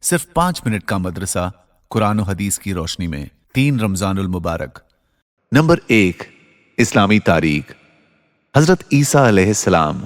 صرف 5 منٹ کا مدرسہ قرآن و حدیث کی روشنی میں 3 رمضان المبارک۔ نمبر 1، اسلامی تاریخ۔ حضرت عیسیٰ علیہ السلام۔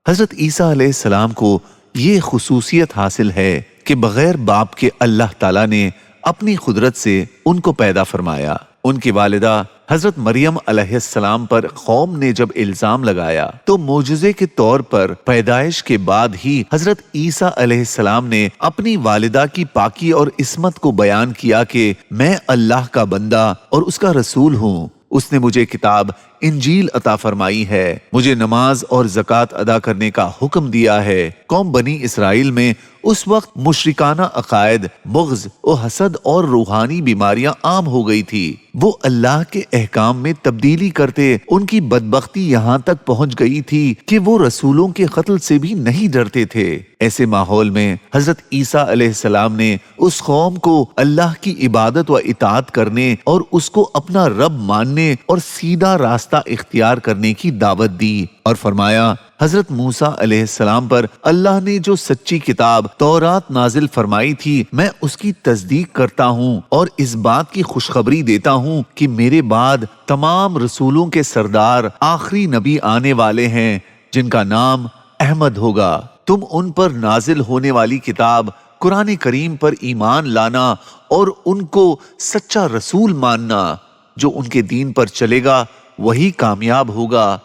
حضرت عیسیٰ علیہ السلام کو یہ خصوصیت حاصل ہے کہ بغیر باپ کے اللہ تعالیٰ نے اپنی قدرت سے ان کو پیدا فرمایا۔ ان کی والدہ حضرت مریم علیہ السلام پر قوم نے جب الزام لگایا تو معجزے کے طور پر پیدائش کے بعد ہی حضرت عیسیٰ علیہ السلام نے اپنی والدہ کی پاکی اور عصمت کو بیان کیا کہ میں اللہ کا بندہ اور اس کا رسول ہوں۔ اس نے مجھے کتاب انجیل عطا فرمائی ہے، مجھے نماز اور زکوٰۃ ادا کرنے کا حکم دیا ہے۔ قوم بنی اسرائیل میں اس وقت مشرکانہ عقائد، بغض و حسد اور روحانی بیماریاں عام ہو گئی تھی۔ وہ اللہ کے احکام میں تبدیلی کرتے ان کی بدبختی یہاں تک پہنچ گئی تھی کہ وہ رسولوں کے قتل سے بھی نہیں ڈرتے تھے۔ ایسے ماحول میں حضرت عیسیٰ علیہ السلام نے اس قوم کو اللہ کی عبادت و اطاعت کرنے اور اس کو اپنا رب ماننے اور سیدھا راستہ اختیار کرنے کی دعوت دی اور فرمایا حضرت موسیٰ علیہ السلام پر اللہ نے جو سچی کتاب تورات نازل فرمائی تھی میں اس کی تصدیق کرتا ہوں اور اس بات کی خوشخبری دیتا ہوں کہ میرے بعد تمام رسولوں کے سردار آخری نبی آنے والے ہیں جن کا نام احمد ہوگا۔ تم ان پر نازل ہونے والی کتاب قرآن کریم پر ایمان لانا اور ان کو سچا رسول ماننا، جو ان کے دین پر چلے گا وہی کامیاب ہوگا۔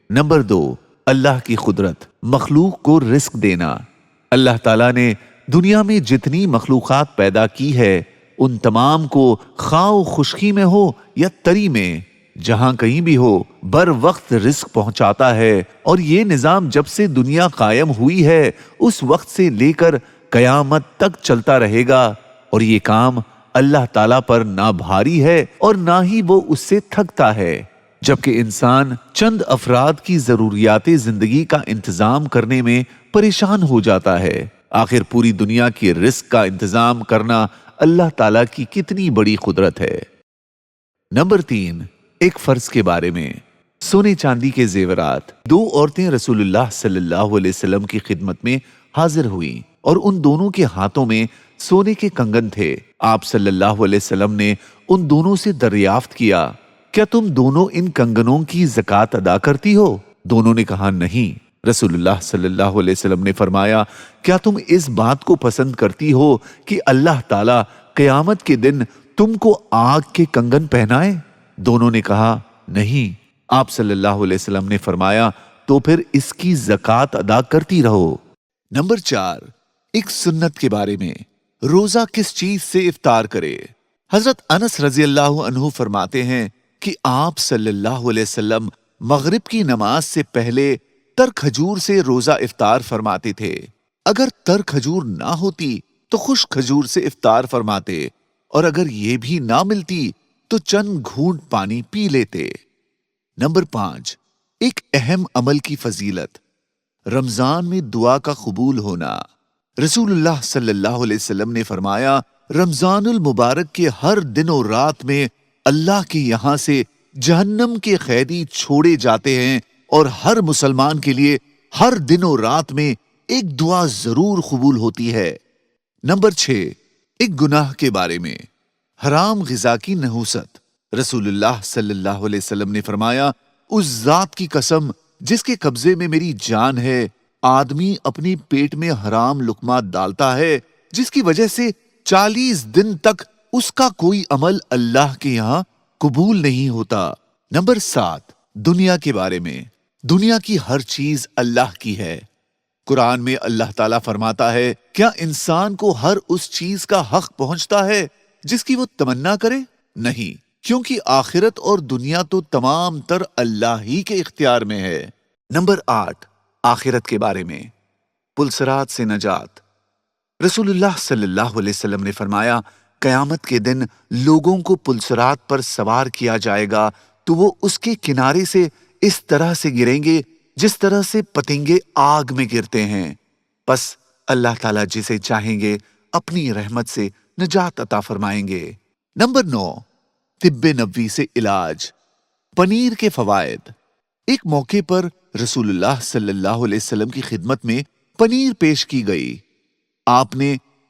نمبر 2، اللہ کی قدرت، مخلوق کو رزق دینا۔ اللہ تعالیٰ نے دنیا میں جتنی مخلوقات پیدا کی ہے ان تمام کو خواہ خشکی میں ہو یا تری میں، جہاں کہیں بھی ہو، بر وقت رزق پہنچاتا ہے، اور یہ نظام جب سے دنیا قائم ہوئی ہے اس وقت سے لے کر قیامت تک چلتا رہے گا، اور یہ کام اللہ تعالیٰ پر نہ بھاری ہے اور نہ ہی وہ اس سے تھکتا ہے۔ جبکہ انسان چند افراد کی ضروریات زندگی کا انتظام کرنے میں پریشان ہو جاتا ہے، آخر پوری دنیا کی رزق کا انتظام کرنا اللہ تعالیٰ کی کتنی بڑی قدرت ہے۔ نمبر 3، ایک فرض کے بارے میں۔ سونے چاندی کے زیورات۔ 2 عورتیں رسول اللہ صلی اللہ علیہ وسلم کی خدمت میں حاضر ہوئیں اور ان دونوں کے ہاتھوں میں سونے کے کنگن تھے۔ آپ صلی اللہ علیہ وسلم نے ان دونوں سے دریافت کیا، کیا تم دونوں ان کنگنوں کی زکوٰۃ ادا کرتی ہو؟ دونوں نے کہا نہیں۔ رسول اللہ صلی اللہ علیہ وسلم نے فرمایا، کیا تم اس بات کو پسند کرتی ہو کہ اللہ تعالیٰ قیامت کے دن تم کو آگ کے کنگن پہنائے؟ دونوں نے کہا نہیں۔ آپ صلی اللہ علیہ وسلم نے فرمایا، تو پھر اس کی زکوٰۃ ادا کرتی رہو۔ نمبر 4، ایک سنت کے بارے میں۔ روزہ کس چیز سے افطار کرے؟ حضرت انس رضی اللہ عنہ فرماتے ہیں کہ آپ صلی اللہ علیہ وسلم مغرب کی نماز سے پہلے تر کھجور سے روزہ افطار فرماتے تھے۔ اگر تر کھجور نہ ہوتی تو خشک کھجور سے افطار فرماتے، اور اگر یہ بھی نہ ملتی تو چند گھونٹ پانی پی لیتے۔ نمبر 5، ایک اہم عمل کی فضیلت۔ رمضان میں دعا کا قبول ہونا۔ رسول اللہ صلی اللہ علیہ وسلم نے فرمایا، رمضان المبارک کے ہر دن و رات میں اللہ کے یہاں سے جہنم کے قیدی چھوڑے جاتے ہیں، اور ہر مسلمان کے لیے ہر دن و رات میں ایک دعا ضرور قبول ہوتی ہے۔ نمبر 6، ایک گناہ کے بارے میں۔ حرام غذا کی نحوست۔ رسول اللہ صلی اللہ علیہ وسلم نے فرمایا، اس ذات کی قسم جس کے قبضے میں میری جان ہے، آدمی اپنی پیٹ میں حرام لقمہ ڈالتا ہے جس کی وجہ سے 40 دن تک اس کا کوئی عمل اللہ کے یہاں قبول نہیں ہوتا۔ نمبر 7، دنیا کے بارے میں۔ دنیا کی ہر چیز اللہ کی ہے۔ قرآن میں اللہ تعالیٰ فرماتا ہے، کیا انسان کو ہر اس چیز کا حق پہنچتا ہے جس کی وہ تمنا کرے؟ نہیں، کیونکہ آخرت اور دنیا تو تمام تر اللہ ہی کے اختیار میں ہے۔ نمبر 8، آخرت کے بارے میں۔ پلسرات سے نجات۔ رسول اللہ صلی اللہ علیہ وسلم نے فرمایا، قیامت کے دن لوگوں کو پلسرات پر سوار کیا جائے گا تو وہ اس کے کنارے سے اس طرح سے گریں گے جس طرح سے پتنگے آگ میں گرتے ہیں۔ پس اللہ تعالیٰ جسے چاہیں گے اپنی رحمت سے نجات عطا فرمائیں گے۔ نمبر 9، طب نبوی سے علاج۔ پنیر کے فوائد۔ ایک موقع پر رسول اللہ صلی اللہ علیہ وسلم کی خدمت میں پنیر پیش کی گئی۔ آپ نے